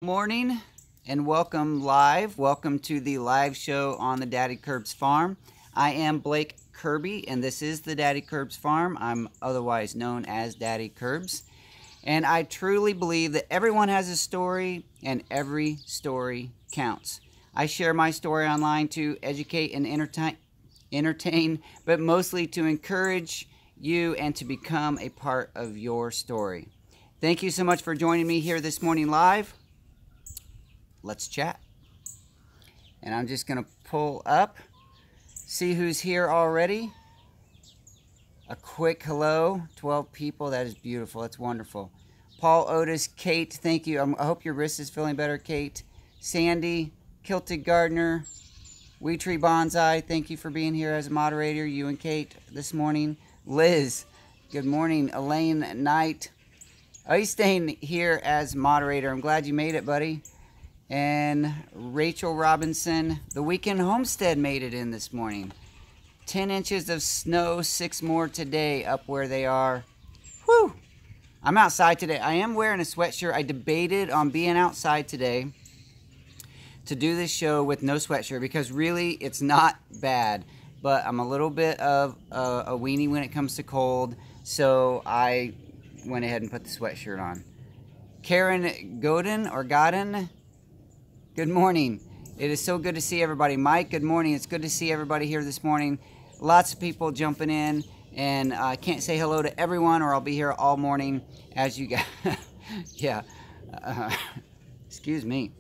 Morning and welcome to the live show on the Daddykirbs farm. I am Blake Kirby and this is the Daddykirbs farm. I'm otherwise known as Daddykirbs, and I truly believe that everyone has a story and every story counts. I share my story online to educate and entertain, but mostly to encourage you and to become a part of your story. Thank you so much for joining me here this morning live. Let's chat. And I'm just going to pull up, see who's here already. A quick hello, 12 people. That is beautiful. That's wonderful. Paul, Otis, Kate, thank you. I hope your wrist is feeling better, Kate. Sandy, Kilted Gardener, Wee Tree Bonsai, thank you for being here as a moderator, you and Kate this morning. Liz, good morning. Elaine Knight, Øystein here as moderator. I'm glad you made it, buddy. And Rachel Robinson, the weekend homestead made it in this morning. 10 inches of snow, 6 more today up where they are. Whew! I'm outside today. I am wearing a sweatshirt. I debated on being outside today to do this show with no sweatshirt because really it's not bad. But I'm a little bit of a weenie when it comes to cold, so I went ahead and put the sweatshirt on. Karen Godin, good morning. It is so good to see everybody. Mike, good morning. It's good to see everybody here this morning. Lots of people jumping in, and I can't say hello to everyone or I'll be here all morning as you guys. Yeah. Excuse me.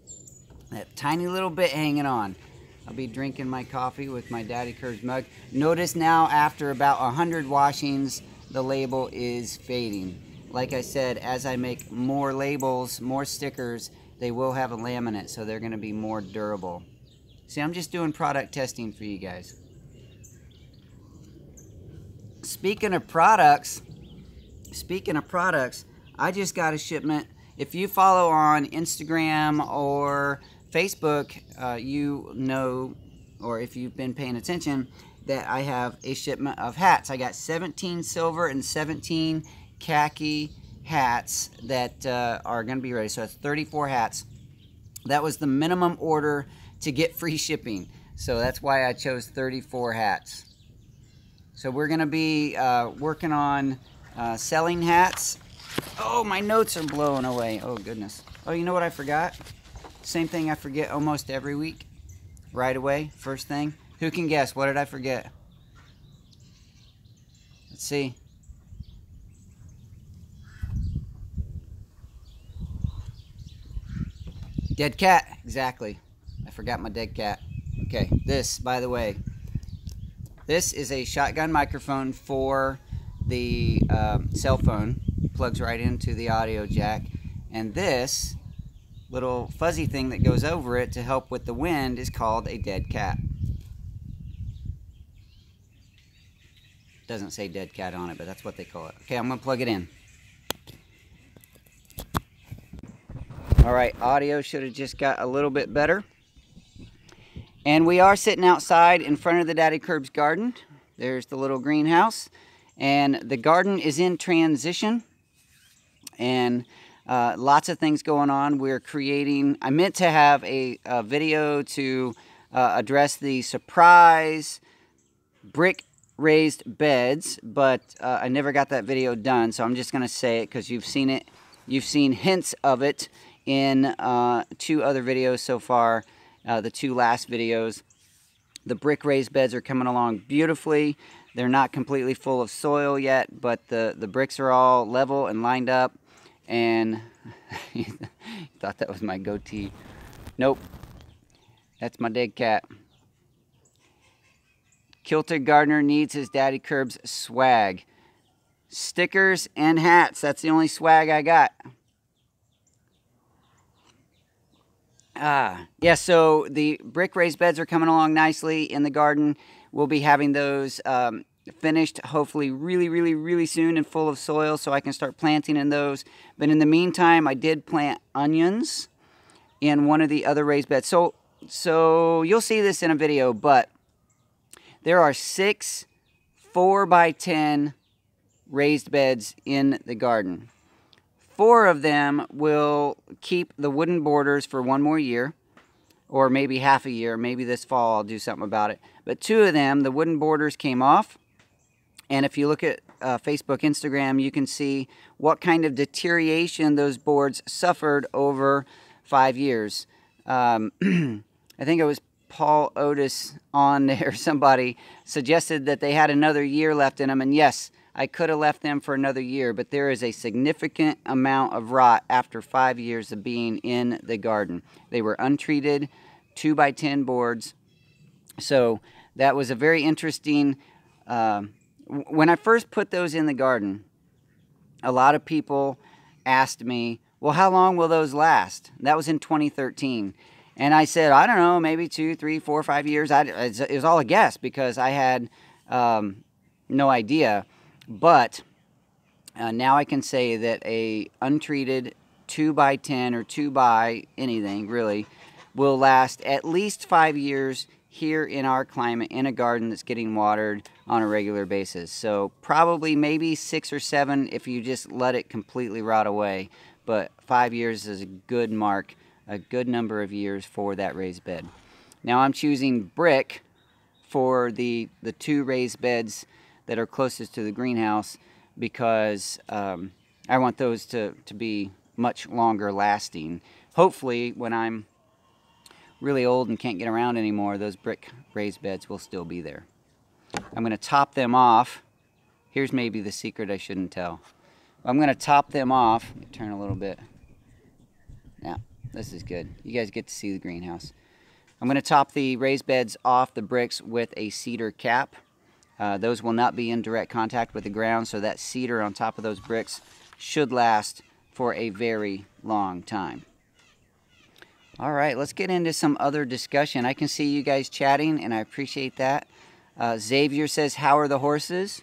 That tiny little bit hanging on. I'll be drinking my coffee with my Daddykirbs mug. Notice now after about 100 washings, the label is fading. Like I said, as I make more labels, more stickers, they will have a laminate, so they're going to be more durable. See, I'm just doing product testing for you guys. Speaking of products, I just got a shipment. If you follow on Instagram or Facebook, you know, or if you've been paying attention, that I have a shipment of hats. I got 17 silver and 17 khaki hats that are going to be ready. So that's 34 hats. That was the minimum order to get free shipping. So that's why I chose 34 hats. So we're going to be working on selling hats. Oh, my notes are blowing away. Oh, goodness. Oh, you know what I forgot? Same thing I forget almost every week. Right away, first thing. Who can guess? What did I forget? Let's see. Dead cat, exactly. I forgot my dead cat. Okay, this, by the way, this is a shotgun microphone for the cell phone. Plugs right into the audio jack. And this little fuzzy thing that goes over it to help with the wind is called a dead cat. Doesn't say dead cat on it, but that's what they call it. Okay, I'm going to plug it in. Alright, audio should have just got a little bit better. And we are sitting outside in front of the Daddykirbs garden. There's the little greenhouse. And the garden is in transition. And lots of things going on. We're creating, I meant to have a video to address the surprise brick raised beds, but I never got that video done. So I'm just going to say it because you've seen it. You've seen hints of it in 2 other videos so far, the 2 last videos. The brick raised beds are coming along beautifully. They're not completely full of soil yet, but the bricks are all level and lined up. And you thought that was my goatee. Nope. That's my dead cat. Kilted Gardener needs his Daddykirbs swag. Stickers and hats. That's the only swag I got. Yeah, so the brick raised beds are coming along nicely in the garden. We'll be having those finished hopefully really soon and full of soil so I can start planting in those. But in the meantime, I did plant onions in one of the other raised beds. So you'll see this in a video, but there are 6 4x10 raised beds in the garden. 4 of them will keep the wooden borders for 1 more year, or maybe half a year. Maybe this fall I'll do something about it. But 2 of them, the wooden borders came off. And if you look at Facebook, Instagram, you can see what kind of deterioration those boards suffered over 5 years. I think it was Paul Otis on there. Somebody suggested that they had another year left in them. And yes, I could have left them for another year. But there is a significant amount of rot after 5 years of being in the garden. They were untreated 2x10 boards. So that was a very interesting... when I first put those in the garden, a lot of people asked me, well, how long will those last? That was in 2013. And I said, I don't know, maybe 2, 3, 4, 5 years. It was all a guess because I had no idea. But now I can say that a untreated 2x10 or 2x anything really will last at least 5 years here in our climate in a garden that's getting watered on a regular basis. So probably maybe 6 or 7 if you just let it completely rot away. But 5 years is a good mark, a good number of years for that raised bed. Now I'm choosing brick for the 2 raised beds that are closest to the greenhouse because I want those to be much longer lasting. Hopefully when I'm really old and can't get around anymore, those brick raised beds will still be there. I'm going to top them off. Here's maybe the secret I shouldn't tell. I'm going to top them off. Turn a little bit. Now, this is good. You guys get to see the greenhouse. I'm going to top the raised beds off the bricks with a cedar cap. Those will not be in direct contact with the ground, so that cedar on top of those bricks should last for a very long time. All right, let's get into some other discussion. I can see you guys chatting, and I appreciate that. Xavier says, how are the horses?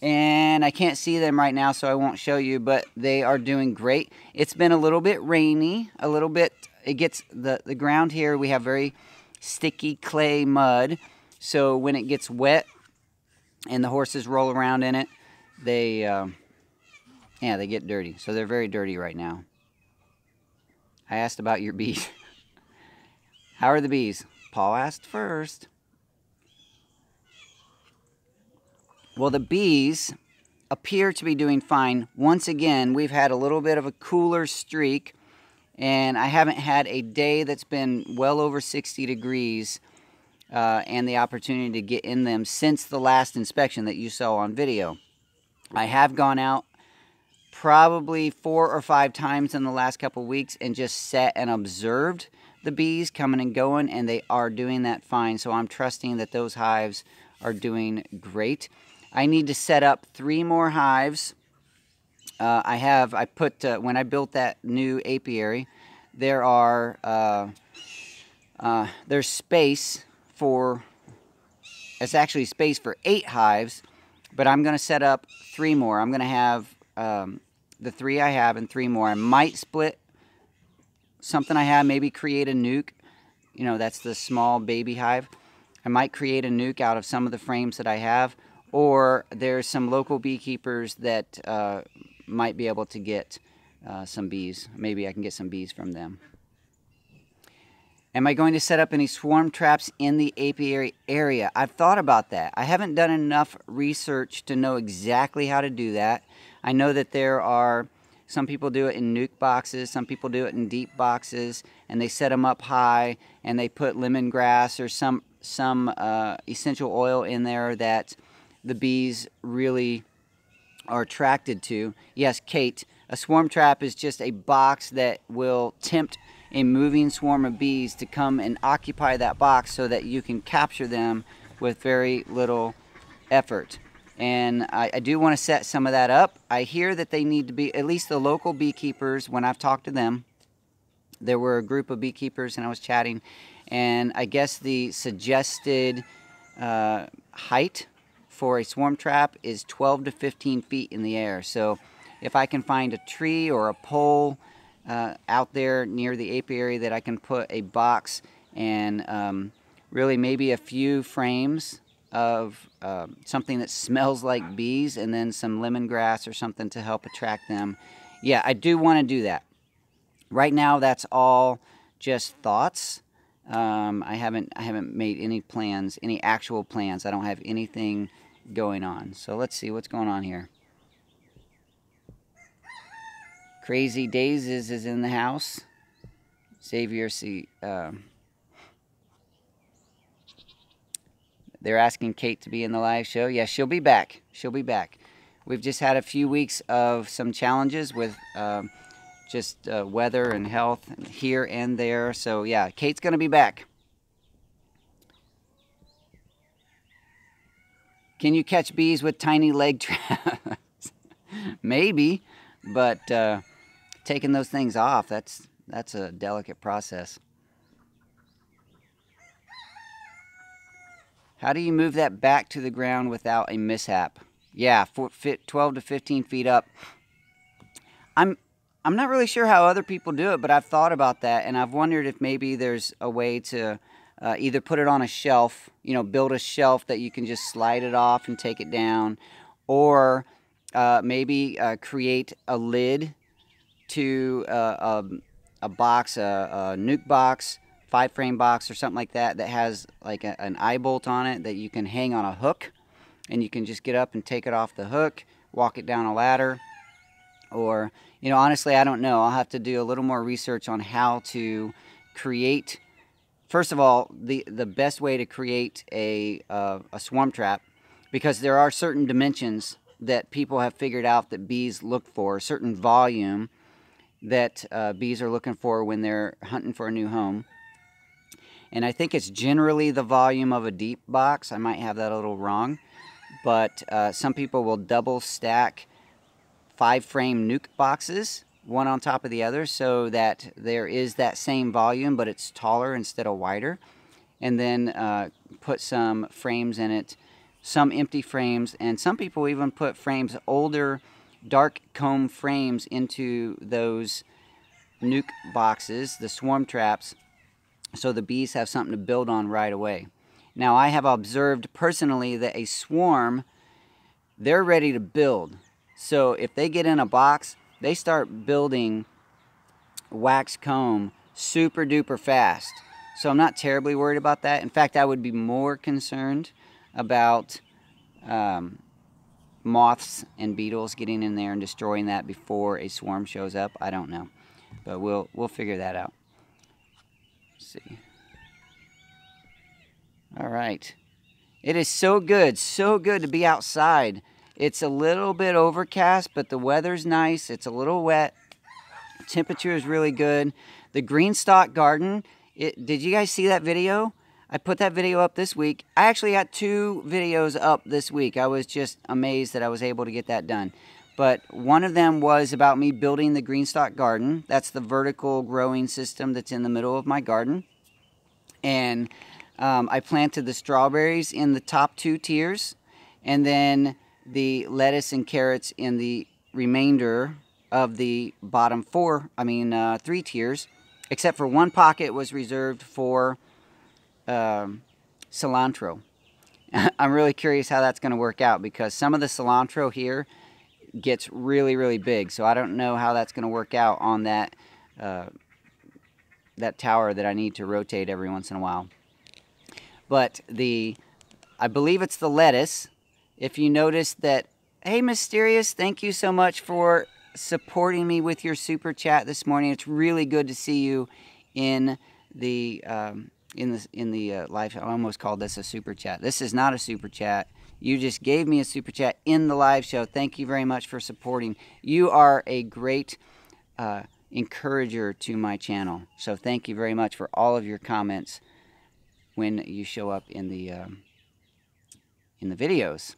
And I can't see them right now, so I won't show you, but they are doing great. It's been a little bit rainy, a little bit, it gets, the ground here, we have very sticky clay mud. So when it gets wet and the horses roll around in it, they get dirty. So they're very dirty right now. I asked about your bees. How are the bees? Paul asked first. Well, the bees appear to be doing fine. Once again, we've had a little bit of a cooler streak, and I haven't had a day that's been well over 60 degrees and the opportunity to get in them since the last inspection that you saw on video. I have gone out probably 4 or 5 times in the last couple of weeks and just sat and observed the bees coming and going, and they are doing that fine. So I'm trusting that those hives are doing great. I need to set up 3 more hives. When I built that new apiary, there's space for, it's actually space for 8 hives, but I'm going to set up 3 more. I'm going to have the 3 I have and 3 more. I might split something I have, maybe create a nuke. You know, that's the small baby hive. I might create a nuke out of some of the frames that I have, or there's some local beekeepers that might be able to get some bees. Maybe I can get some bees from them. Am I going to set up any swarm traps in the apiary area? I've thought about that. I haven't done enough research to know exactly how to do that. I know that there are, some people do it in nuke boxes, some people do it in deep boxes, and they set them up high, and they put lemongrass or some essential oil in there that the bees really are attracted to. Yes, Kate, a swarm trap is just a box that will tempt a moving swarm of bees to come and occupy that box so that you can capture them with very little effort. And I do want to set some of that up. I hear that they need to be, at least the local beekeepers, when I've talked to them, there were a group of beekeepers and I was chatting, and I guess the suggested height for a swarm trap is 12 to 15 feet in the air. So if I can find a tree or a pole out there near the apiary that I can put a box and really maybe a few frames of something that smells like bees, and then some lemongrass or something to help attract them. Yeah, I do want to do that. Right now, that's all just thoughts. I haven't made any plans, any actual plans. I don't have anything going on. So let's see what's going on here. Crazy Daisies is in the house. Xavier C. They're asking Kate to be in the live show. Yeah, she'll be back. She'll be back. We've just had a few weeks of some challenges with just weather and health here and there. So yeah, Kate's going to be back. Can you catch bees with tiny leg traps? Maybe, but taking those things off, that's a delicate process. How do you move that back to the ground without a mishap? Yeah, 12 to 15 feet up. I'm not really sure how other people do it, but I've thought about that, and I've wondered if maybe there's a way to either put it on a shelf, you know, build a shelf that you can just slide it off and take it down, or maybe create a lid to a box, a nuke box, 5-frame box or something like that, that has like an eye bolt on it that you can hang on a hook, and you can just get up and take it off the hook, walk it down a ladder. Or, you know, honestly, I don't know. I'll have to do a little more research on how to create, first of all, the best way to create a swarm trap, because there are certain dimensions that people have figured out that bees look for, a certain volume that bees are looking for when they're hunting for a new home. And I think it's generally the volume of a deep box. I might have that a little wrong. But some people will double stack 5-frame nuke boxes, one on top of the other, so that there is that same volume, but it's taller instead of wider. And then put some frames in it, some empty frames, and some people even put frames, older dark comb frames, into those nuke boxes, the swarm traps, so the bees have something to build on right away. Now, I have observed personally that a swarm, they're ready to build. So if they get in a box, they start building wax comb super duper fast. So I'm not terribly worried about that. In fact, I would be more concerned about moths and beetles getting in there and destroying that before a swarm shows up. I don't know, but we'll figure that out. Let's see. All right. It is so good to be outside. It's a little bit overcast, but the weather's nice. It's a little wet. Temperature is really good. The Greenstock garden, did you guys see that video? I put that video up this week. I actually got 2 videos up this week. I was just amazed that I was able to get that done. But one of them was about me building the Greenstock garden. That's the vertical growing system that's in the middle of my garden. And I planted the strawberries in the top 2 tiers, and then the lettuce and carrots in the remainder of the bottom 3 tiers, except for one pocket was reserved for cilantro. I'm really curious how that's going to work out, because some of the cilantro here gets really, really big. So I don't know how that's going to work out on that that tower that I need to rotate every once in a while. But I believe it's the lettuce. If you notice that, hey, Mysterious, thank you so much for supporting me with your super chat this morning. It's really good to see you in the live. I almost called this a super chat. This is not a super chat. You just gave me a super chat in the live show. Thank you very much for supporting. You are a great encourager to my channel. So thank you very much for all of your comments when you show up in the videos.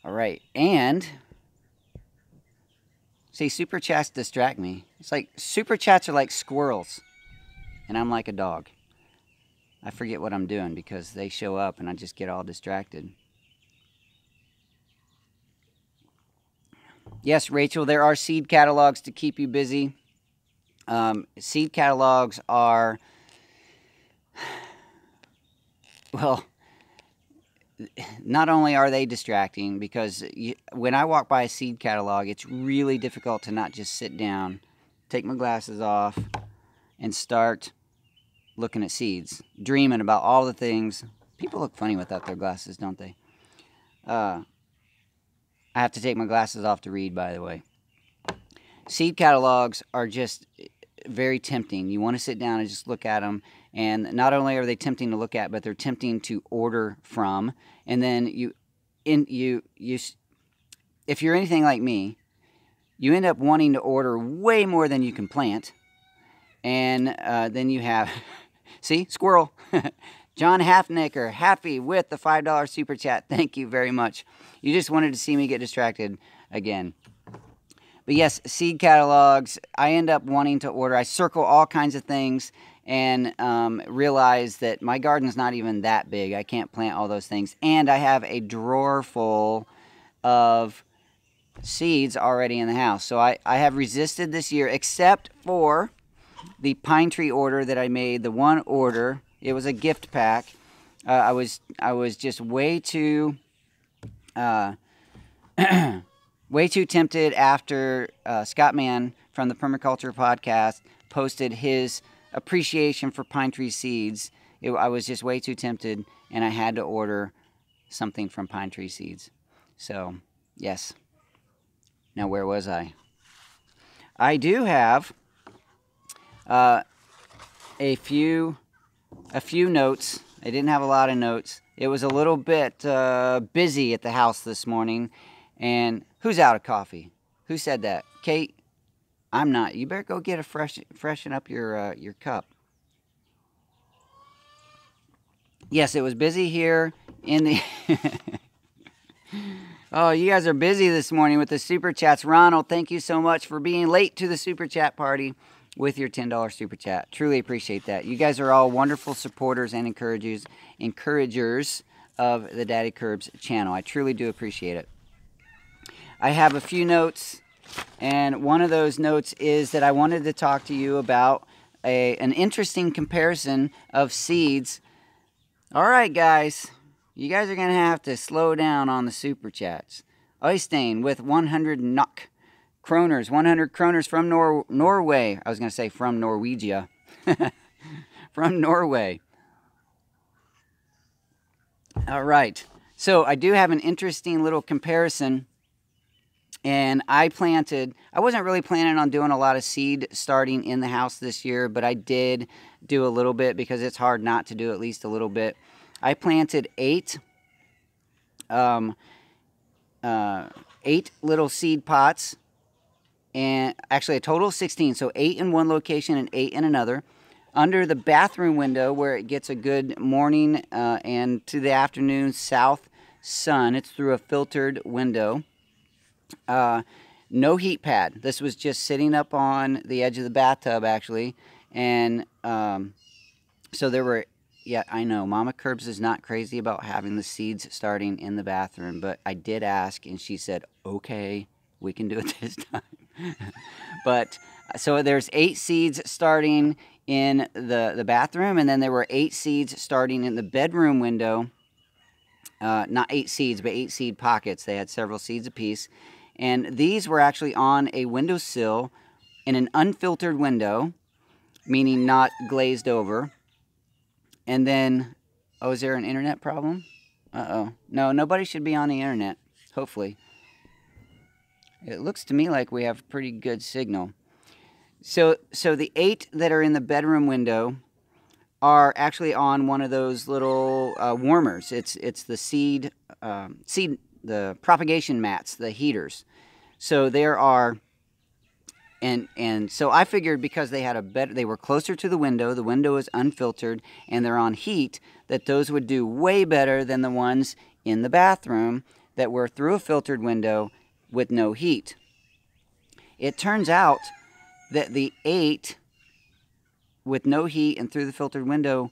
All right, and see, super chats distract me. It's like super chats are like squirrels, and I'm like a dog. I forget what I'm doing because they show up and I just get all distracted. Yes, Rachel, there are seed catalogs to keep you busy. Seed catalogs are, well, not only are they distracting, because when I walk by a seed catalog, it's really difficult to not just sit down, take my glasses off, and start looking at seeds, dreaming about all the things. People look funny without their glasses, don't they? I have to take my glasses off to read, by the way. Seed catalogs are just very tempting. You want to sit down and just look at them. And not only are they tempting to look at, but they're tempting to order from. And then if you're anything like me, you end up wanting to order way more than you can plant. And then you have, see, squirrel. John Halfnaker, happy with the $5 super chat. Thank you very much. You just wanted to see me get distracted again. But yes, seed catalogs, I end up wanting to order. I circle all kinds of things and realize that my garden's not even that big. I can't plant all those things. And I have a drawer full of seeds already in the house. So I have resisted this year, except for the pine tree order that I made, the one order. It was a gift pack. I was just way too way too tempted after Scott Mann from the Permaculture Podcast posted his appreciation for pine tree seeds. I was just way too tempted, and I had to order something from pine tree seeds. So, yes. Now, where was I? I do have a few notes. I didn't have a lot of notes. It was a little bit busy at the house this morning. And who's out of coffee? Who said that? Kate? I'm not. You better go get a freshen up your cup. Yes, it was busy here in the... Oh, you guys are busy this morning with the super chats. Ronald, thank you so much for being late to the super chat party with your $10 super chat. Truly appreciate that. You guys are all wonderful supporters and encouragers of the Daddykirbs channel. I truly do appreciate it. I have a few notes, and one of those notes is that I wanted to talk to you about an interesting comparison of seeds. All right, guys. You guys are going to have to slow down on the super chats. Øystein with 100 NOK. Kroners, 100 kroners from Norway. I was going to say from Norwegia. From Norway. All right. So I do have an interesting little comparison. And I wasn't really planning on doing a lot of seed starting in the house this year, but I did do a little bit because it's hard not to do at least a little bit. I planted 8 little seed pots, and actually a total of 16, so 8 in one location and 8 in another, under the bathroom window where it gets a good morning and to the afternoon south sun. It's through a filtered window. No heat pad. This was just sitting up on the edge of the bathtub, actually. And so there were, yeah, I know, Mama Kirbs is not crazy about having the seeds starting in the bathroom, but I did ask, and she said, okay, we can do it this time. But, so there's 8 seeds starting in the bathroom, and then there were 8 seeds starting in the bedroom window. Not 8 seeds, but 8 seed pockets. They had several seeds apiece. And these were actually on a windowsill in an unfiltered window, meaning not glazed over. And then, oh, is there an internet problem? Uh-oh. No, nobody should be on the internet, hopefully. It looks to me like we have pretty good signal. So the 8 that are in the bedroom window are actually on one of those little warmers. It's the the propagation mats, the heaters. So there are, and so I figured because they had they were closer to the window is unfiltered, and they're on heat, that those would do way better than the ones in the bathroom that were through a filtered window with no heat. It turns out that the 8 with no heat and through the filtered window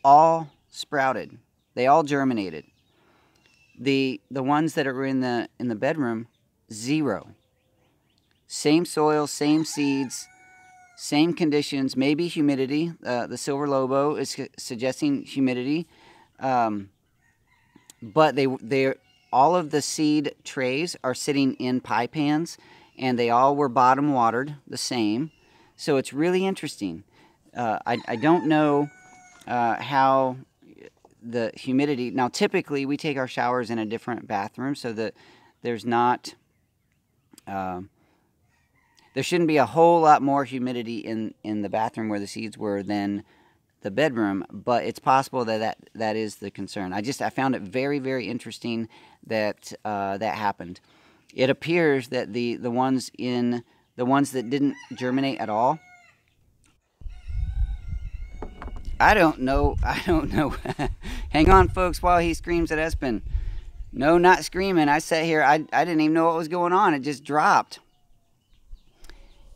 all sprouted. They all germinated. The ones that are in the bedroom, 0. Same soil, same seeds, same conditions, maybe humidity. The Silver Lobo is suggesting humidity. but they all of the seed trays are sitting in pie pans, and they all were bottom watered the same. So it's really interesting. I don't know how the humidity. Now, typically we take our showers in a different bathroom so that there's not. There shouldn't be a whole lot more humidity in the bathroom where the seeds were than the bedroom, but it's possible that is the concern. I found it very, very interesting that that happened. It appears that the ones that didn't germinate at all. I don't know. Hang on, folks, while he screams at Espen. No, not screaming. I sat here. I didn't even know what was going on. It just dropped.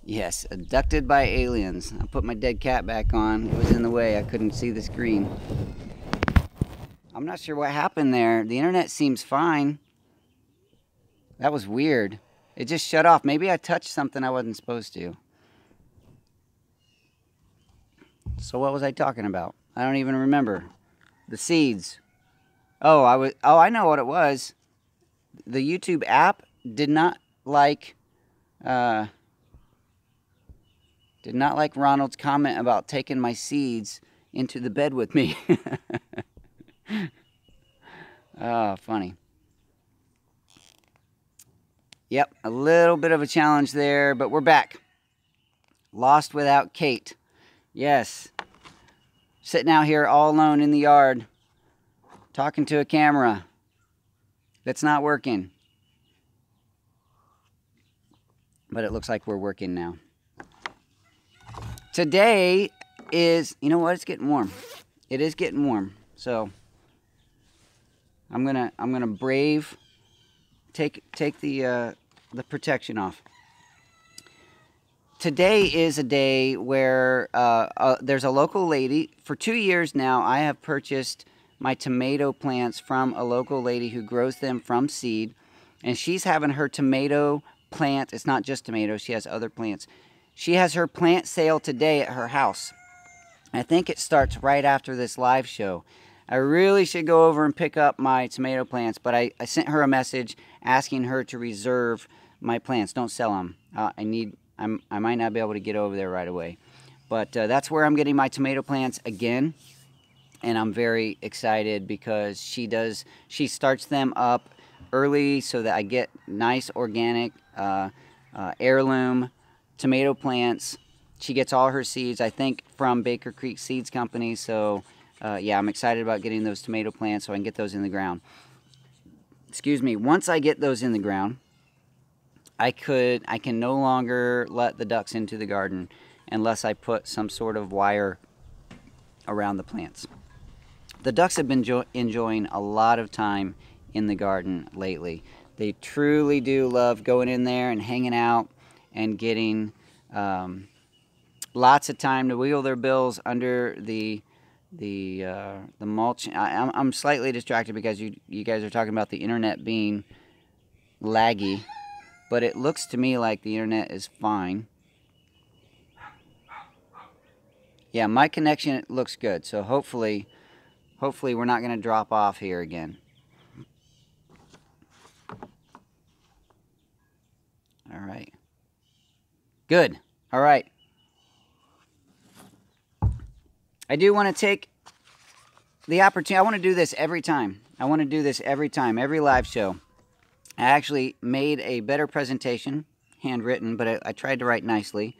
Yes, abducted by aliens. I put my dead cat back on. It was in the way. I couldn't see the screen. I'm not sure what happened there. The internet seems fine. That was weird. It just shut off. Maybe I touched something I wasn't supposed to. So what was I talking about? I don't even remember. The seeds. Oh, I know what it was. The YouTube app did not like Ronald's comment about taking my seeds into the bed with me. Oh, funny. Yep, a little bit of a challenge there, but we're back. Lost without Kate. Yes. Sitting out here all alone in the yard, talking to a camera that's not working. But it looks like we're working now. Today is, you know what? It's getting warm. It is getting warm. So I'm gonna brave. Take the protection off. Today is a day where there's a local lady. For 2 years now, I have purchased my tomato plants from a local lady who grows them from seed, and she's having her tomato plant. It's not just tomatoes. She has other plants. She has her plant sale today at her house. I think it starts right after this live show. I really should go over and pick up my tomato plants, but I sent her a message asking her to reserve my plants. Don't sell them. I might not be able to get over there right away. But that's where I'm getting my tomato plants again. And I'm very excited because she starts them up early so that I get nice organic heirloom tomato plants. She gets all her seeds, I think, from Baker Creek Seeds Company. So, yeah, I'm excited about getting those tomato plants so I can get those in the ground. Excuse me. Once I get those in the ground, I can no longer let the ducks into the garden unless I put some sort of wire around the plants. The ducks have been enjoying a lot of time in the garden lately. They truly do love going in there and hanging out and getting lots of time to wiggle their bills under the mulch. I'm slightly distracted because you guys are talking about the internet being laggy, but it looks to me like the internet is fine. Yeah, my connection looks good, so hopefully we're not going to drop off here again. All right. Good. All right. I do want to take the opportunity. I want to do this every time. Every live show. I actually made a better presentation, handwritten, but I tried to write nicely.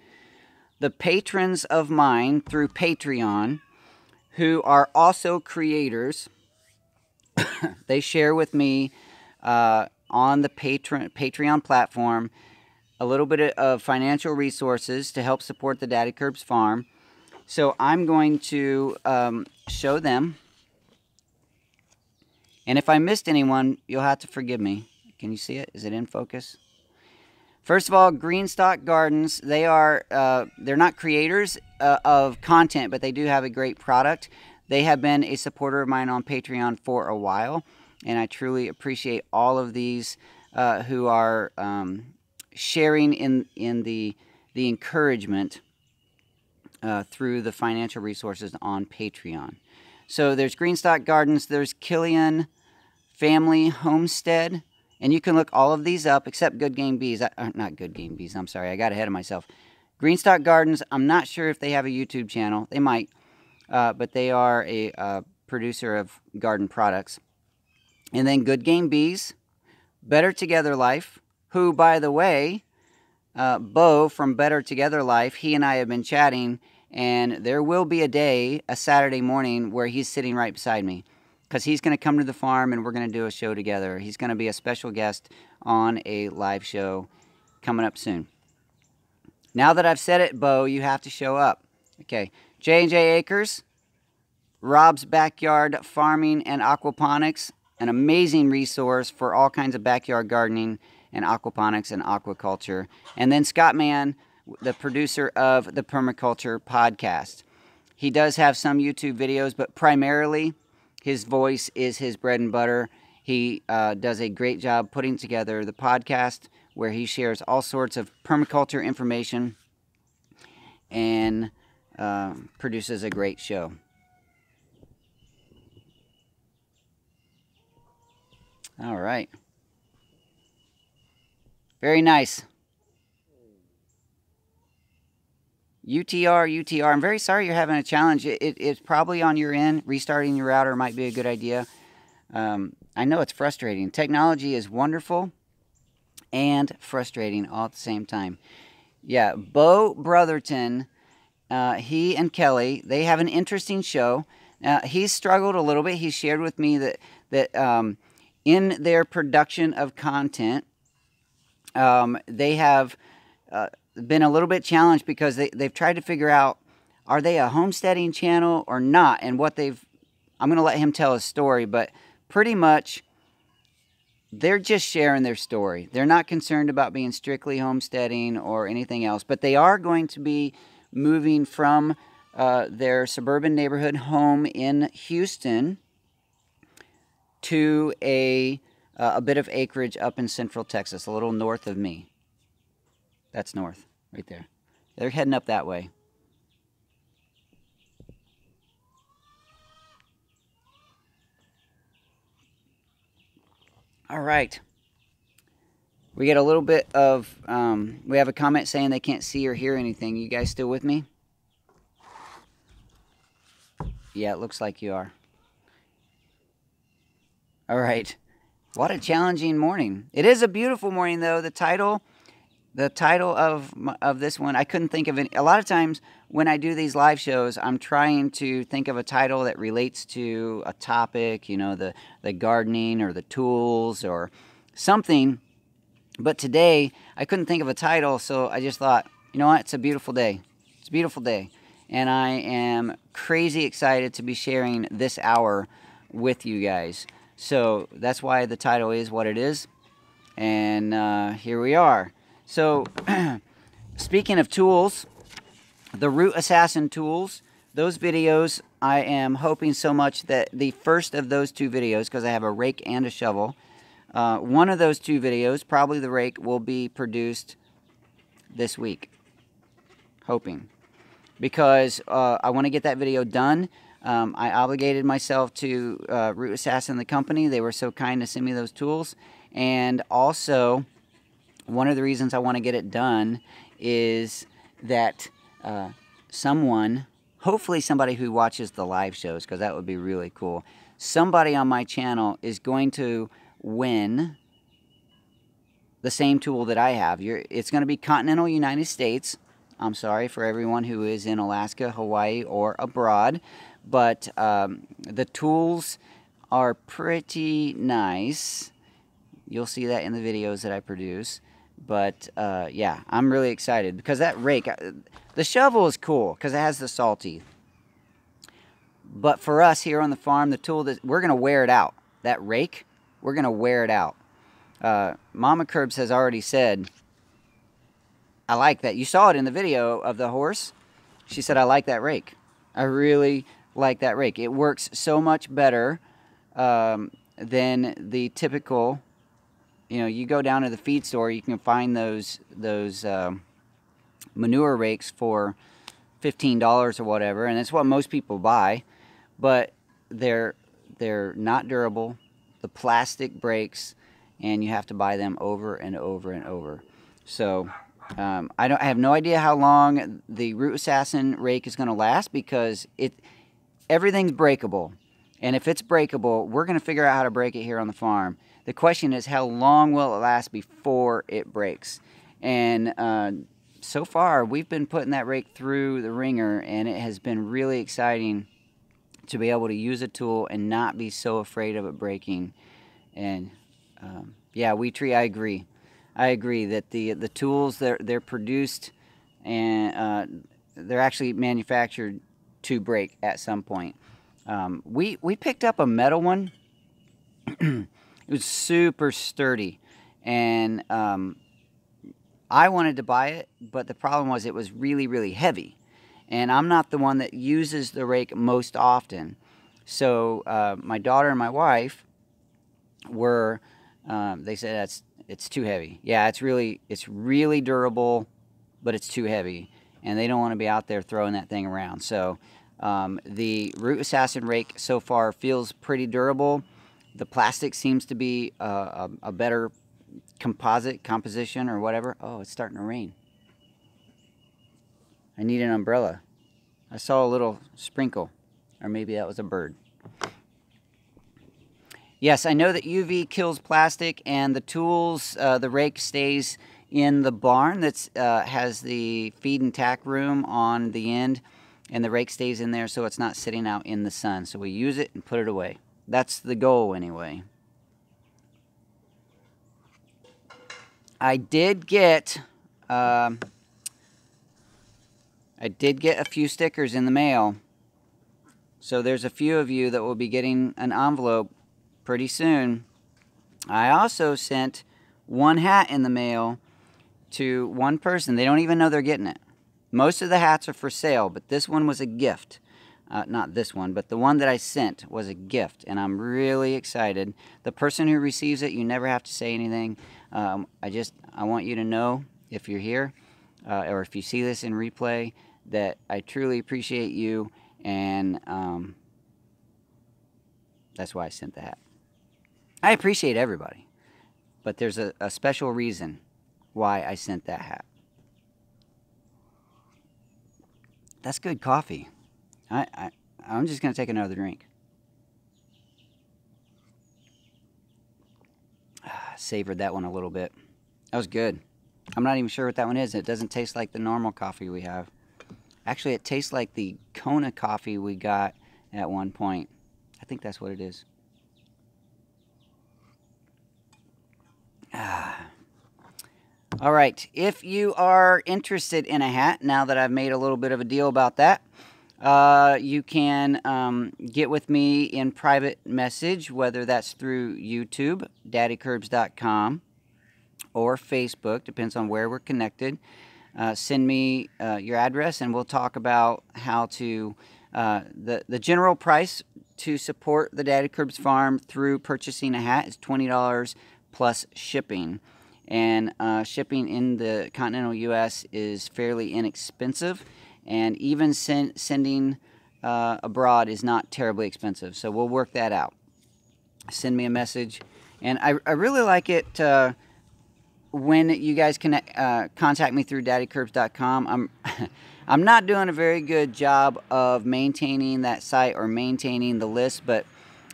The patrons of mine through Patreon, who are also creators, they share with me on the Patreon platform a little bit of financial resources to help support the Daddykirbs farm. So I'm going to show them. And if I missed anyone, you'll have to forgive me. Can you see it? Is it in focus? First of all, Greenstock Gardens, they're not creators of content, but they do have a great product. They have been a supporter of mine on Patreon for a while, and I truly appreciate all of these who are sharing in the encouragement through the financial resources on Patreon. So there's Greenstock Gardens, there's Quillin family homestead. And you can look all of these up except Good Game Bees. Not Good Game Bees, I'm sorry. I got ahead of myself. Greenstock Gardens, I'm not sure if they have a YouTube channel. They might, but they are a producer of garden products. And then Good Game Bees, Better Together Life, who, by the way, Bo from Better Together Life, he and I have been chatting, and there will be a day, a Saturday morning, where he's sitting right beside me. Because he's going to come to the farm and we're going to do a show together. He's going to be a special guest on a live show coming up soon. Now that I've said it, Bo, you have to show up. Okay. J&J Acres, Rob's Backyard Farming and Aquaponics, an amazing resource for all kinds of backyard gardening and aquaponics and aquaculture. And then Scott Mann, the producer of the Permaculture Podcast. He does have some YouTube videos, but primarily his voice is his bread and butter. He does a great job putting together the podcast where he shares all sorts of permaculture information and produces a great show. All right. Very nice. UTR. I'm very sorry you're having a challenge. It's probably on your end. Restarting your router might be a good idea. I know it's frustrating. Technology is wonderful and frustrating all at the same time. Yeah, Bo Brotherton, he and Kelly, they have an interesting show. He's struggled a little bit. He shared with me that in their production of content, they have been a little bit challenged because they've tried to figure out, are they a homesteading channel or not? And what I'm going to let him tell his story, but pretty much they're just sharing their story. They're not concerned about being strictly homesteading or anything else, but they are going to be moving from their suburban neighborhood home in Houston to a bit of acreage up in central Texas, a little north of me. That's north, right there. They're heading up that way. All right. We get a little bit of, we have a comment saying they can't see or hear anything. You guys still with me? Yeah, it looks like you are. All right. What a challenging morning. It is a beautiful morning, though. The title of this one, I couldn't think of it. A lot of times when I do these live shows, I'm trying to think of a title that relates to a topic, you know, the gardening or the tools or something. But today, I couldn't think of a title, so I just thought, you know what, it's a beautiful day. It's a beautiful day. And I am crazy excited to be sharing this hour with you guys. So that's why the title is what it is. And here we are. So, speaking of tools, the Root Assassin tools, those videos, I am hoping so much that the first of those two videos, because I have a rake and a shovel, one of those two videos, probably the rake, will be produced this week. Hoping. Because I want to get that video done. I obligated myself to Root Assassin, the company. They were so kind to send me those tools. And also, one of the reasons I want to get it done is that someone, hopefully somebody who watches the live shows, because that would be really cool, somebody on my channel is going to win the same tool that I have. It's going to be continental United States. I'm sorry for everyone who is in Alaska, Hawaii, or abroad, but the tools are pretty nice. You'll see that in the videos that I produce. But, yeah, I'm really excited because that rake, the shovel is cool because it has the saw teeth. But for us here on the farm, the tool, that we're going to wear it out. That rake, we're going to wear it out. Mama Curbs has already said, I like that. You saw it in the video of the horse. She said, I like that rake. I really like that rake. It works so much better than the typical. You know, you go down to the feed store, you can find those manure rakes for $15 or whatever, and that's what most people buy. But they're not durable. the plastic breaks, and you have to buy them over and over and over. So I have no idea how long the Root Assassin rake is going to last, because everything's breakable. And if it's breakable, we're going to figure out how to break it here on the farm. The question is, how long will it last before it breaks? And so far, we've been putting that rake through the ringer, and it has been really exciting to be able to use a tool and not be so afraid of it breaking. And yeah, Wheat Tree, I agree. I agree that the tools, they're produced, and they're actually manufactured to break at some point. We picked up a metal one. It was super sturdy, and I wanted to buy it, but the problem was it was really, really heavy. And I'm not the one that uses the rake most often. So my daughter and my wife were, they said it's too heavy. Yeah, it's really durable, but it's too heavy. And they don't want to be out there throwing that thing around. So the Root Assassin rake so far feels pretty durable. The plastic seems to be a better composition or whatever. Oh, it's starting to rain. I need an umbrella. I saw a little sprinkle, or maybe that was a bird. Yes, I know that UV kills plastic, and the tools, the rake stays in the barn that has the feed and tack room on the end, and the rake stays in there so it's not sitting out in the sun. So we use it and put it away. That's the goal anyway. I did get a few stickers in the mail. So there's a few of you that will be getting an envelope pretty soon. I also sent one hat in the mail to one person. They don't even know they're getting it. Most of the hats are for sale, but this one was a gift. Not this one, but the one that I sent was a gift, and I'm really excited. The person who receives it, you never have to say anything. I want you to know, if you're here, or if you see this in replay, that I truly appreciate you, and that's why I sent the hat. I appreciate everybody, but there's a special reason why I sent that hat. That's good coffee. I'm just going to take another drink. Savored that one a little bit. That was good. I'm not even sure what that one is. It doesn't taste like the normal coffee we have. Actually, it tastes like the Kona coffee we got at one point. I think that's what it is. All right. If you are interested in a hat, now that I've made a little bit of a deal about that, you can get with me in private message, whether that's through YouTube, daddykirbs.com, or Facebook, depends on where we're connected. Send me your address, and we'll talk about how to, the general price to support the Daddykirbs farm through purchasing a hat is $20 plus shipping. And shipping in the continental U.S. is fairly inexpensive, and even sending abroad is not terribly expensive. So we'll work that out. Send me a message. And I really like it when you guys contact me through daddykirbs.com. I'm not doing a very good job of maintaining that site or maintaining the list, but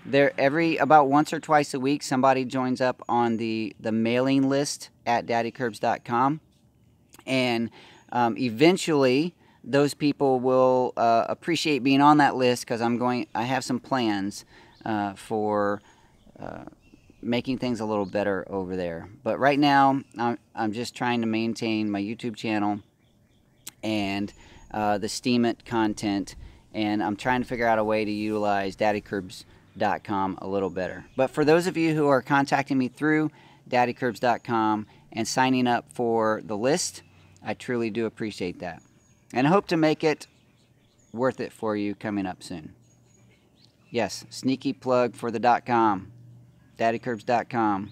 about once or twice a week, somebody joins up on the mailing list at daddykirbs.com, and eventually those people will appreciate being on that list, because I have some plans for making things a little better over there. But right now, I'm just trying to maintain my YouTube channel and the Steam It content, and I'm trying to figure out a way to utilize daddykirbs.com a little better. But for those of you who are contacting me through daddykirbs.com and signing up for the list, I truly do appreciate that, and I hope to make it worth it for you coming up soon. Yes, sneaky plug for the .com, daddykirbs.com.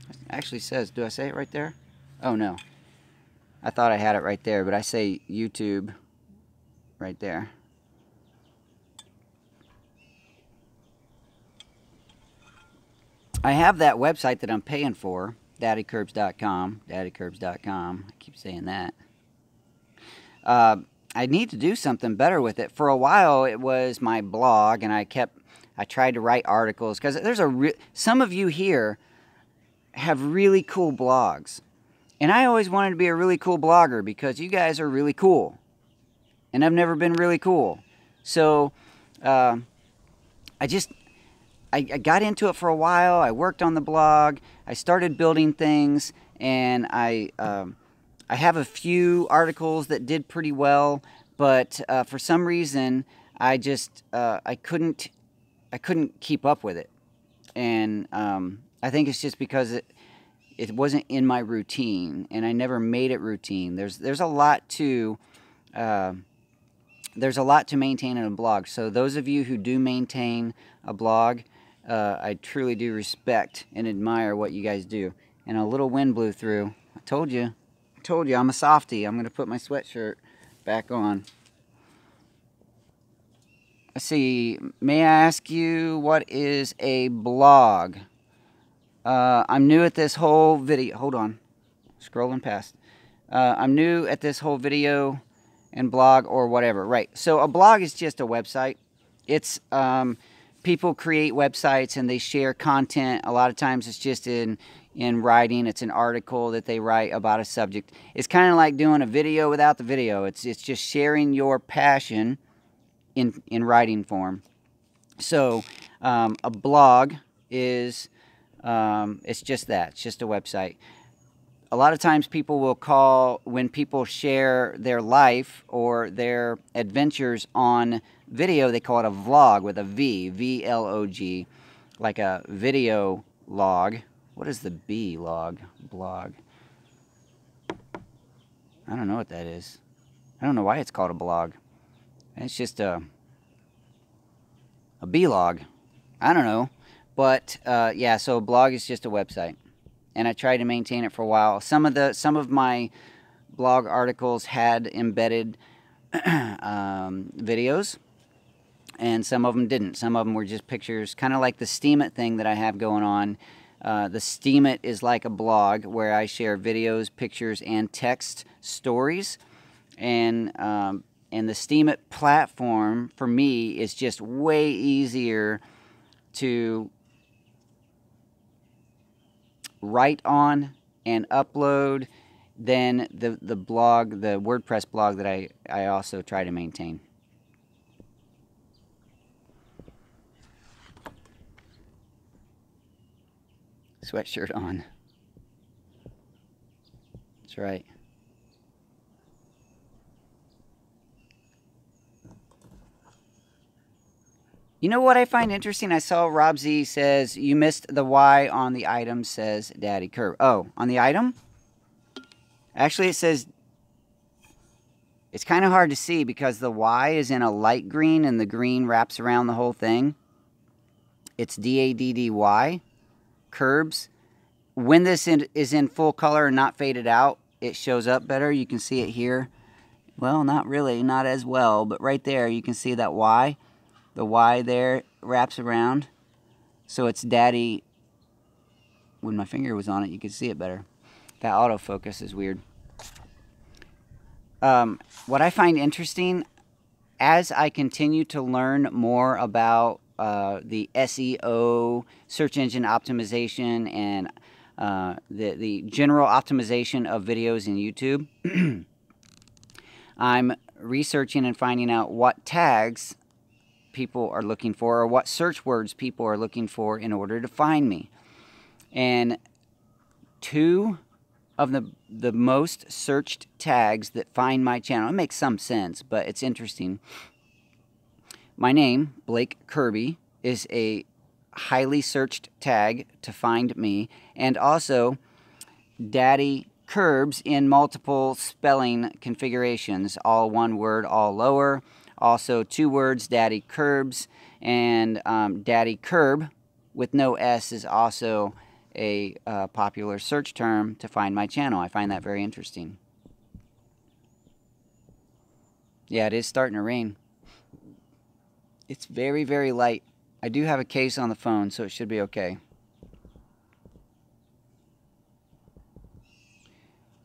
It actually says, do I say it right there? Oh no, I thought I had it right there, but I say YouTube right there. I have that website that I'm paying for, daddykirbs.com, daddykirbs.com. I keep saying that. I need to do something better with it. For a while, it was my blog, and I tried to write articles, because there's some of you here have really cool blogs. And I always wanted to be a really cool blogger, because you guys are really cool. And I've never been really cool. So, I got into it for a while. I worked on the blog. I started building things, and I have a few articles that did pretty well, but for some reason, I couldn't keep up with it, and I think it's just because it wasn't in my routine, and I never made it routine. There's a lot to maintain in a blog. So those of you who do maintain a blog, I truly do respect and admire what you guys do. And a little wind blew through. I told you I'm a softie. I'm going to put my sweatshirt back on. Let's see. May I ask you, what is a blog? I'm new at this whole video. Hold on. Scrolling past. I'm new at this whole video and blog or whatever. Right. So a blog is just a website. It's people create websites and they share content. A lot of times it's just in writing. It's an article that they write about a subject. It's kind of like doing a video without the video. It's just sharing your passion in writing form. So a blog is it's just that. It's just a website. A lot of times people will when people share their life or their adventures on video, they call it a vlog with a V, V-L-O-G, like a video log. What is the B log? Blog. I don't know what that is. I don't know why it's called a blog. It's just a B log. I don't know. But yeah, so a blog is just a website. And I tried to maintain it for a while. Some of my blog articles had embedded videos, and some of them didn't. Some of them were just pictures, kind of like the Steemit thing that I have going on. The Steemit is like a blog where I share videos, pictures, and text stories. And the Steemit platform, for me, is just way easier to write on and upload than the blog, the WordPress blog that I also try to maintain. Sweatshirt on. That's right. You know what I find interesting? I saw Rob Z says, you missed the Y on the item, says Daddy Curb. Oh, on the item? Actually, it says, it's kind of hard to see because the Y is in a light green and the green wraps around the whole thing. It's D-A-D-D-Y, Curbs. When this is in full color and not faded out, it shows up better. You can see it here. Well, not really, not as well, but right there you can see that Y. The Y there wraps around. So it's Daddy. When my finger was on it, you could see it better. That autofocus is weird. What I find interesting, as I continue to learn more about the SEO, search engine optimization, and the general optimization of videos in YouTube, I'm researching and finding out what tags people are looking for, or what search words people are looking for in order to find me. And two of the most searched tags that find my channel, it makes some sense, but it's interesting. My name, Blake Kirby, is a highly searched tag to find me, and also Daddykirbs in multiple spelling configurations, all one word, all lower. Also, two words, Daddykirbs, and Daddykirb with no S is also a popular search term to find my channel. I find that very interesting. Yeah, it is starting to rain. It's very, very light. I do have a case on the phone, so it should be okay.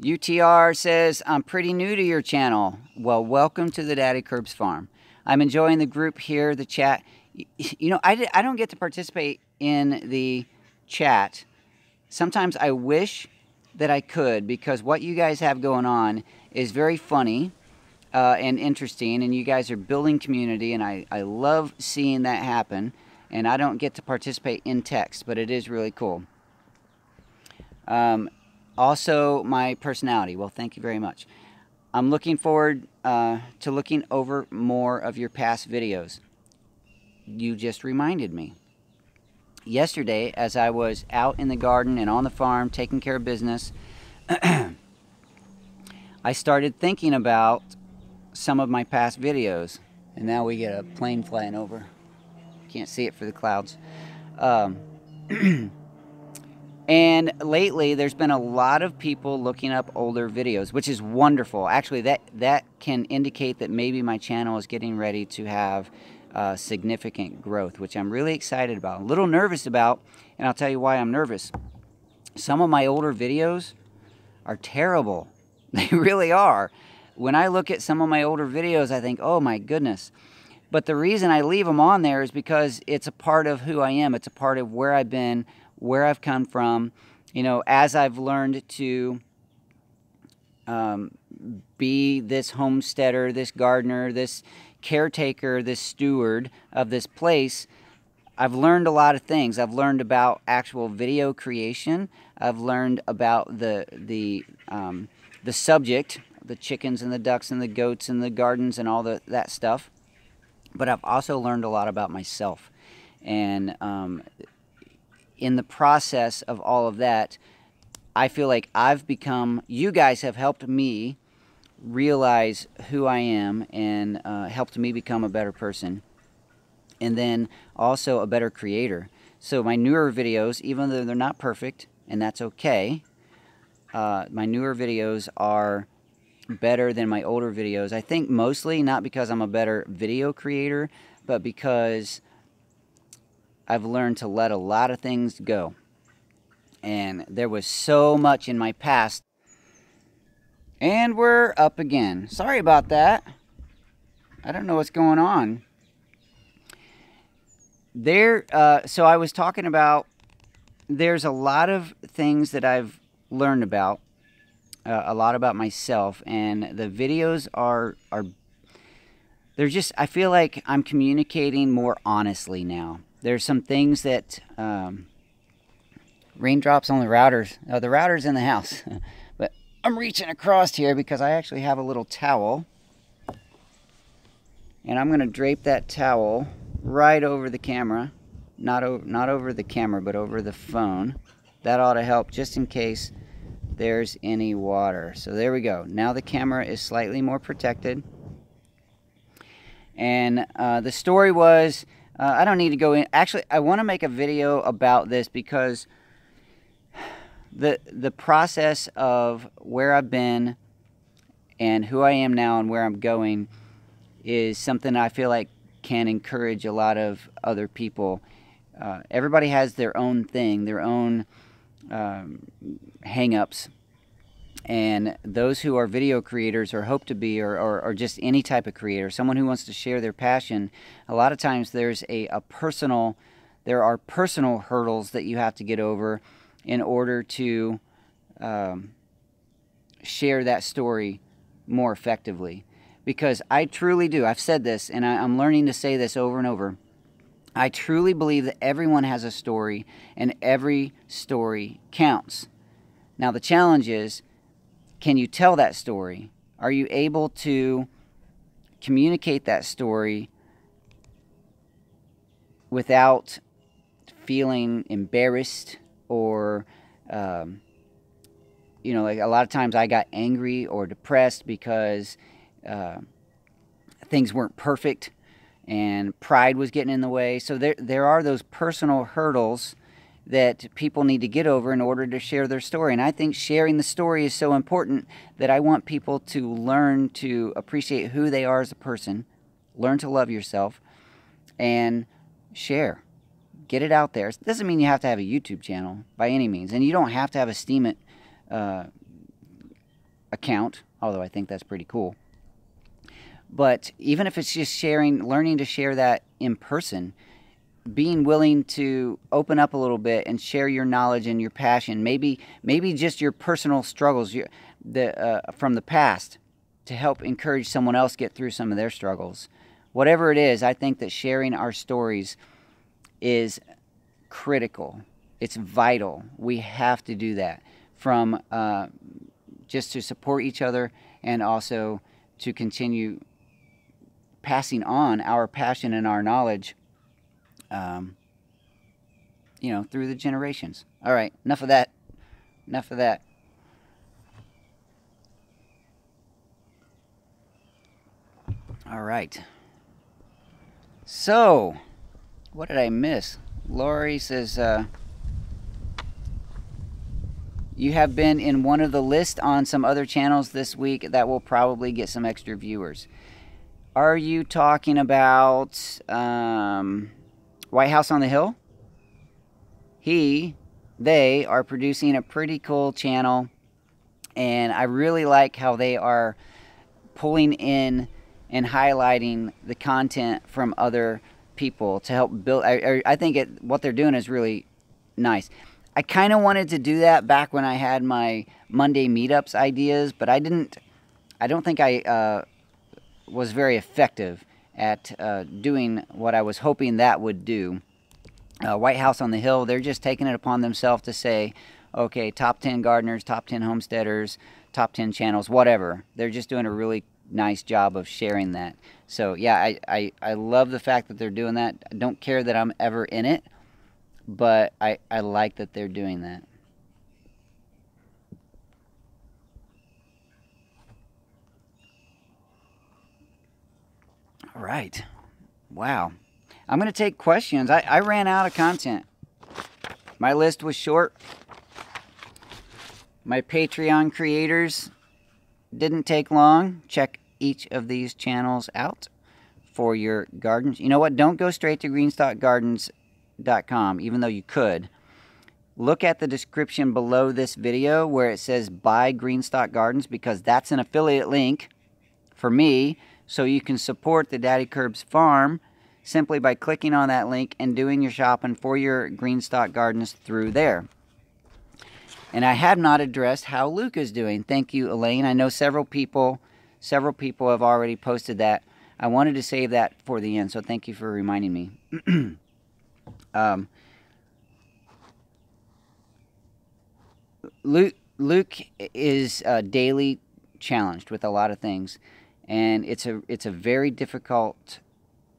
UTR says, I'm pretty new to your channel. Well, welcome to the Daddykirbs farm. I'm enjoying the group here, the chat. You know, I don't get to participate in the chat. Sometimes I wish that I could, because what you guys have going on is very funny and interesting, and you guys are building community, and I love seeing that happen. And I don't get to participate in text, but it is really cool. Also, my personality. Well, thank you very much. I'm looking forward to looking over more of your past videos. You just reminded me. Yesterday, as I was out in the garden and on the farm taking care of business, I started thinking about some of my past videos. And now we get a plane flying over. Can't see it for the clouds. And lately, there's been a lot of people looking up older videos, which is wonderful. Actually, that can indicate that maybe my channel is getting ready to have significant growth, which I'm really excited about. A little nervous about, and I'll tell you why I'm nervous. Some of my older videos are terrible. They really are. When I look at some of my older videos, I think, oh my goodness. But the reason I leave them on there is because it's a part of who I am. It's a part of where I've been, where I've come from. You know, as I've learned to be this homesteader, this gardener, this caretaker, this steward of this place, I've learned a lot of things. I've learned about actual video creation. I've learned about the subject, the chickens and the ducks and the goats and the gardens and all that stuff. But I've also learned a lot about myself. And in the process of all of that, I feel like I've become, you guys have helped me realize who I am and helped me become a better person. And then also a better creator. So my newer videos, even though they're not perfect, and that's okay, my newer videos are better than my older videos. I think mostly not because I'm a better video creator, but because I've learned to let a lot of things go. And there was so much in my past. And we're up again. Sorry about that. I don't know what's going on. So I was talking about, there's a lot of things that I've learned about, a lot about myself, and the videos are they're just, I feel like I'm communicating more honestly now. There's some things that, raindrops on the routers. Oh, the router's in the house. But I'm reaching across here because I actually have a little towel. And I'm going to drape that towel right over the camera. Not over the camera, but over the phone. That ought to help just in case there's any water. So there we go. Now the camera is slightly more protected. And the story was, I don't need to go in. Actually, I want to make a video about this because the process of where I've been and who I am now and where I'm going is something I feel like can encourage a lot of other people. Everybody has their own thing, their own hang-ups. And those who are video creators or hope to be, or just any type of creator, someone who wants to share their passion, a lot of times there are personal hurdles that you have to get over in order to share that story more effectively. Because I truly do, I've said this, and I'm learning to say this over and over, I truly believe that everyone has a story, and every story counts. Now the challenge is, can you tell that story? Are you able to communicate that story without feeling embarrassed or, you know, like a lot of times I got angry or depressed because things weren't perfect and pride was getting in the way. So there are those personal hurdles that people need to get over in order to share their story. And I think sharing the story is so important that I want people to learn to appreciate who they are as a person, learn to love yourself, and share. Get it out there. It doesn't mean you have to have a YouTube channel by any means, and you don't have to have a Steam It account, although I think that's pretty cool. But even if it's just sharing, learning to share that in person, being willing to open up a little bit and share your knowledge and your passion, maybe just your personal struggles from the past, to help encourage someone else get through some of their struggles. Whatever it is, I think that sharing our stories is critical. It's vital. We have to do that, from just to support each other and also to continue passing on our passion and our knowledge, through the generations. All right, enough of that. Enough of that. All right. So, what did I miss? Lori says, you have been in one of the lists on some other channels this week that will probably get some extra viewers. Are you talking about White House on the Hill? They are producing a pretty cool channel, and I really like how they are pulling in and highlighting the content from other people to help build. I think what they're doing is really nice. I kind of wanted to do that back when I had my Monday meetups ideas, but I don't think I was very effective at doing what I was hoping that would do. White House on the Hill, they're just taking it upon themselves to say, okay, top 10 gardeners, top 10 homesteaders, top 10 channels, whatever. They're just doing a really nice job of sharing that. So yeah, I love the fact that they're doing that. I don't care that I'm ever in it, but I like that they're doing that. All right. Wow. I'm going to take questions. I ran out of content. My list was short. My Patreon creators didn't take long. Check each of these channels out for your gardens. You know what? Don't go straight to greenstockgardens.com, even though you could. Look at the description below this video where it says buy Greenstock Gardens, because that's an affiliate link for me, so you can support the Daddykirbs farm simply by clicking on that link and doing your shopping for your Greenstock Gardens through there. And I have not addressed how Luke is doing. Thank you, Elaine. I know several people have already posted that. I wanted to save that for the end, so thank you for reminding me. Luke is daily challenged with a lot of things, and it's a very difficult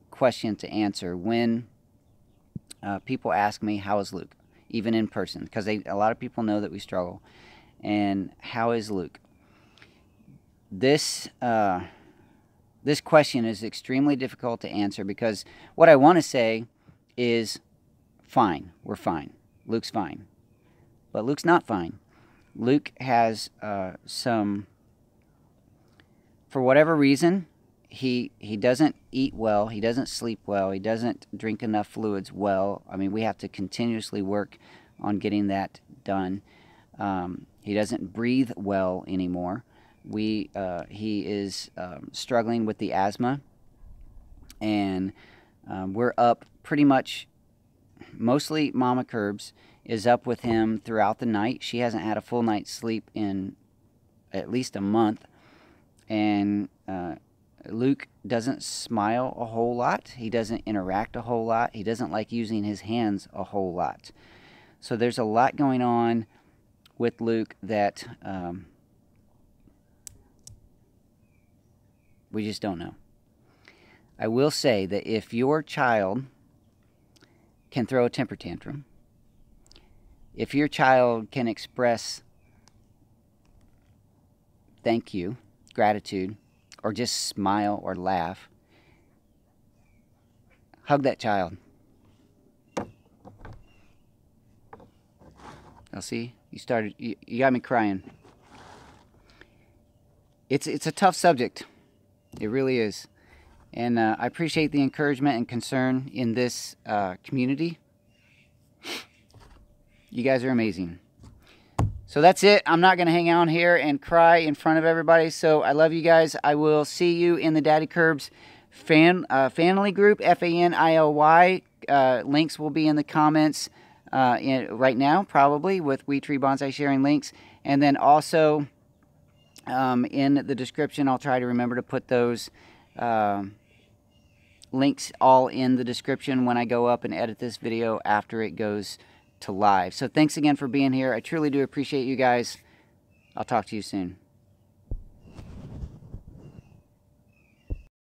question to answer when people ask me, how is Luke, even in person, because a lot of people know that we struggle. And how is Luke? This question is extremely difficult to answer, because what I want to say is fine, we're fine, Luke's fine, but Luke's not fine. Luke has for whatever reason, he doesn't eat well, he doesn't sleep well, he doesn't drink enough fluids well. I mean, we have to continuously work on getting that done. He doesn't breathe well anymore. He is struggling with the asthma, and we're up pretty much, mostly Mama Kirbs is up with him throughout the night. She hasn't had a full night's sleep in at least a month, and Luke doesn't smile a whole lot. He doesn't interact a whole lot. He doesn't like using his hands a whole lot. So there's a lot going on with Luke that we just don't know. I will say that if your child can throw a temper tantrum, if your child can express thank you, gratitude, or just smile or laugh, hug that child. I'll see. You got me crying. It's a tough subject. It really is. And I appreciate the encouragement and concern in this community. You guys are amazing. So that's it. I'm not going to hang out here and cry in front of everybody. So I love you guys. I will see you in the Daddykirbs family group, FANILY. Links will be in the comments right now, probably, with Wee Tree Bonsai sharing links. And then also in the description, I'll try to remember to put those links all in the description when I go up and edit this video after it goes to live. So thanks again for being here. I truly do appreciate you guys. I'll talk to you soon.